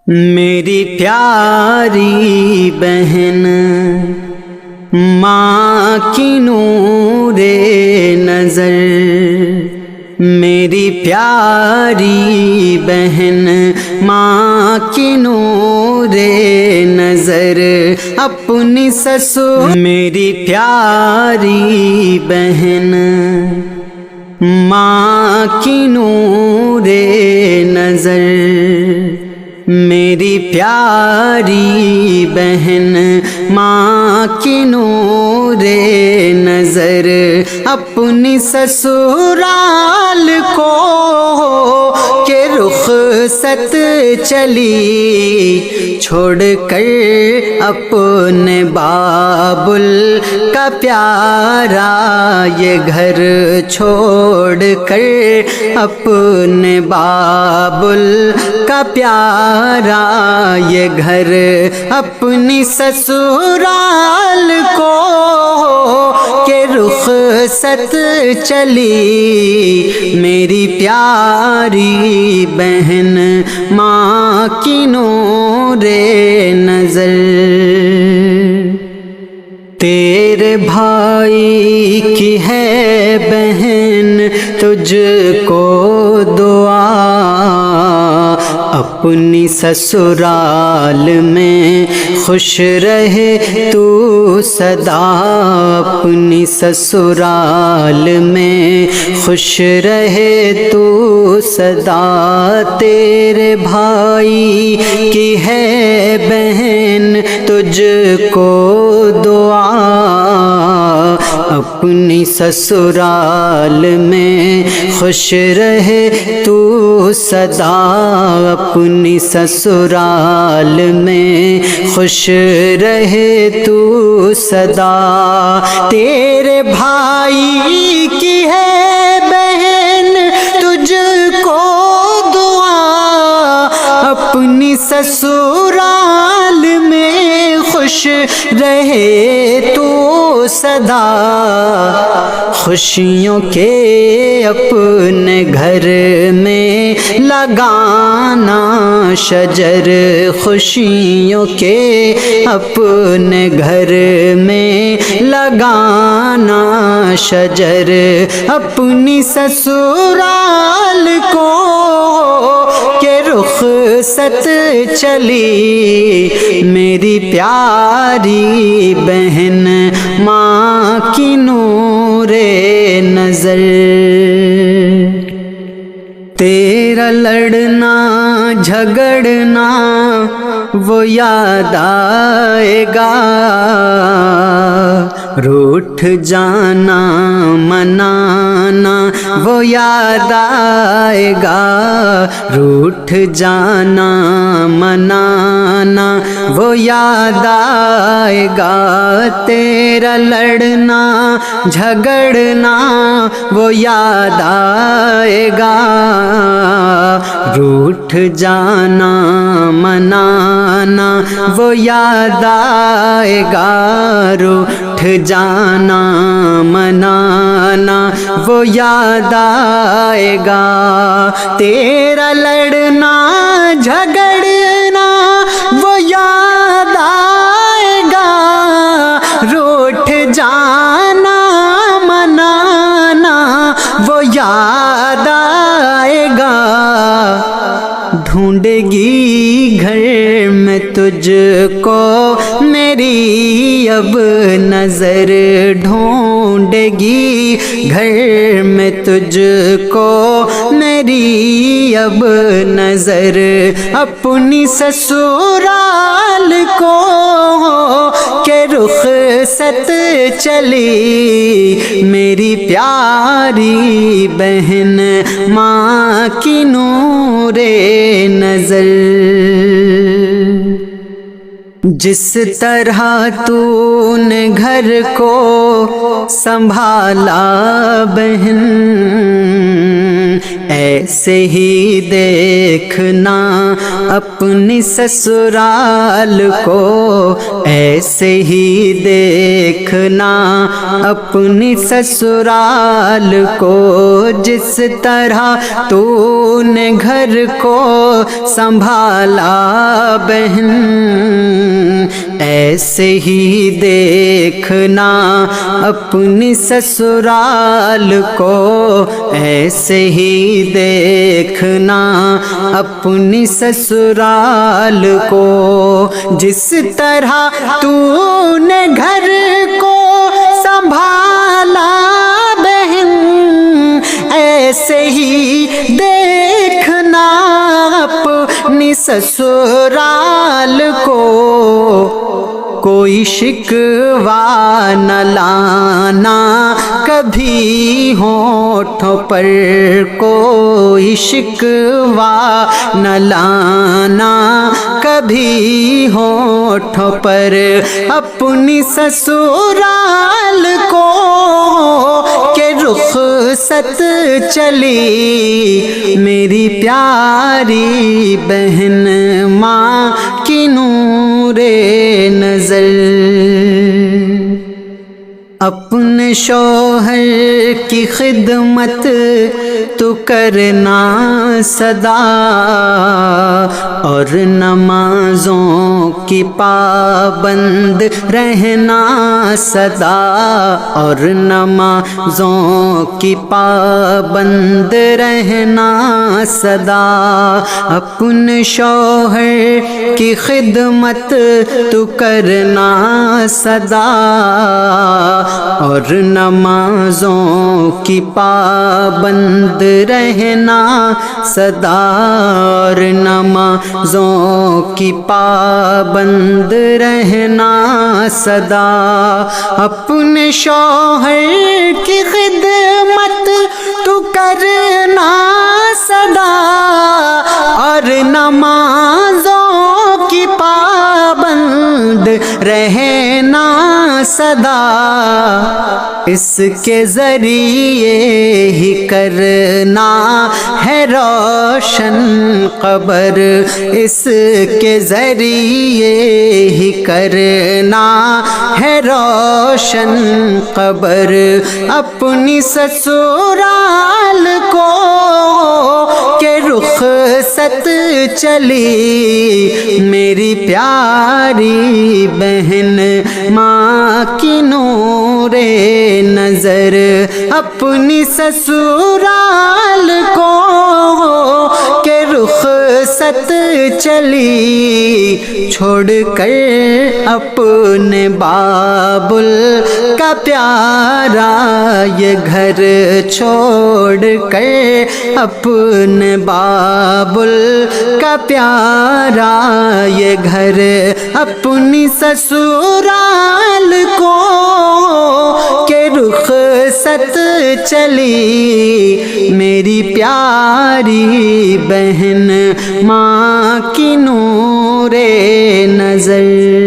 میری پیاری بہن ماں کی نور نظر، میری پیاری بہن ماں کی نور نظر، اپنی سسر میری پیاری بہن ماں کی نور نظر، میری پیاری بہن ماں کی نور نظر، اپنی سسرال کو کہ رخصت چلی، چھوڑ کر اپنے بابل کا پیارا یہ گھر، چھوڑ کر اپنے بابل کا پیارا یہ گھر، اپنی سسرال کو کہ رخصت چلی، میری پیاری بہن ماں کی نور نظر۔ تیرے بھائی کی ہے بہن تجھ کو دعا، اپنی سسرال میں خوش رہے تو سدا، اپنی سسرال میں خوش رہے تو سدا، تیرے بھائی کی ہے بہن تجھ کو دعا، اپنی سسرال میں خوش رہے تو سدا، اپنی سسرال میں خوش رہے تو سدا، تیرے بھائی کی ہے بہن تجھ کو دعا، اپنی سسرال میں خوش رہے تو سدا، خوشیوں کے اپنے گھر میں لگانا شجر، خوشیوں کے اپنے گھر میں لگانا شجر، اپنی سسرال کو کہ رخصت چلی، میری پیاری بہن ماں کی نور نظر۔ تیرا لڑنا جھگڑنا وہ یاد آئے گا، روٹھ جانا منانا وہ یاد آئے گا، روٹھ جانا منانا وہ یاد آئے گا، تیرا لڑنا جھگڑنا وہ یاد آئے گا، روٹھ جانا منانا وہ یاد آئے گا، روٹھ جانا منانا وہ یاد آئے گا، تیرا لڑنا جھگڑنا وہ یاد آئے گا، روٹھ جانا منانا وہ یاد آئے گا، ڈھونڈے گی گھر میں تجھ کو میری اب نظر، ڈھونڈے گی گھر میں تجھ کو میری اب نظر، اپنی سسرال کو کہ رخصت چلی، میری پیاری بہن ماں کی نور نظر۔ جس طرح تو نے گھر کو سنبھالا بہن، ایسے ہی دیکھنا اپنی سسرال کو، ایسے ہی دیکھنا اپنی سسرال کو، جس طرح تو نے گھر کو سنبھالا بہن، ایسے ہی دیکھنا اپنی سسرال کو، ایسے ہی دیکھنا اپنی سسرال کو، جس طرح تو نے گھر کو سنبھالا بہن، ایسے ہی دیکھنا اپنی سسرال کو، کوئی شکوہ نہ لانا کبھی ہونٹوں پر، کوئی شکوہ نہ لانا کبھی ہونٹوں پر، اپنی سسرال کو کہ رخصت چلی میری پیاری بہن، ماں کی نور نظر، اپنے شوہر کی خدمت تو کرنا سدا، اور نمازوں کی پابند رہنا سدا، اور نمازوں کی پابند رہنا سدا، اپنے شوہر کی خدمت تو کرنا سدا، اور نمازوں کی پابند رہنا سدا، اور نمازوں کی پابند رہنا سدا، اپنے شوہر کی خدمت تو کرنا سدا، اور نمازوں کی پابند رہنا سدا، اس کے ذریعے ہی کرنا ہے روشن قبر، اس کے ذریعے ہی کرنا ہے روشن قبر، اپنی سسرال کو کہ رخصت چلی میری پیاری بہن، ماں کی نور نظر، اپنی سسرال کو کہ رخصت چلی، چھوڑ کر اپنے بابل کا پیارا یہ گھر، چھوڑ کر اپنے بابل کا پیارا یہ گھر، اپنی سسرال کو کہ رخصت چلی میری پیاری بہن، ماں کی نور نظر۔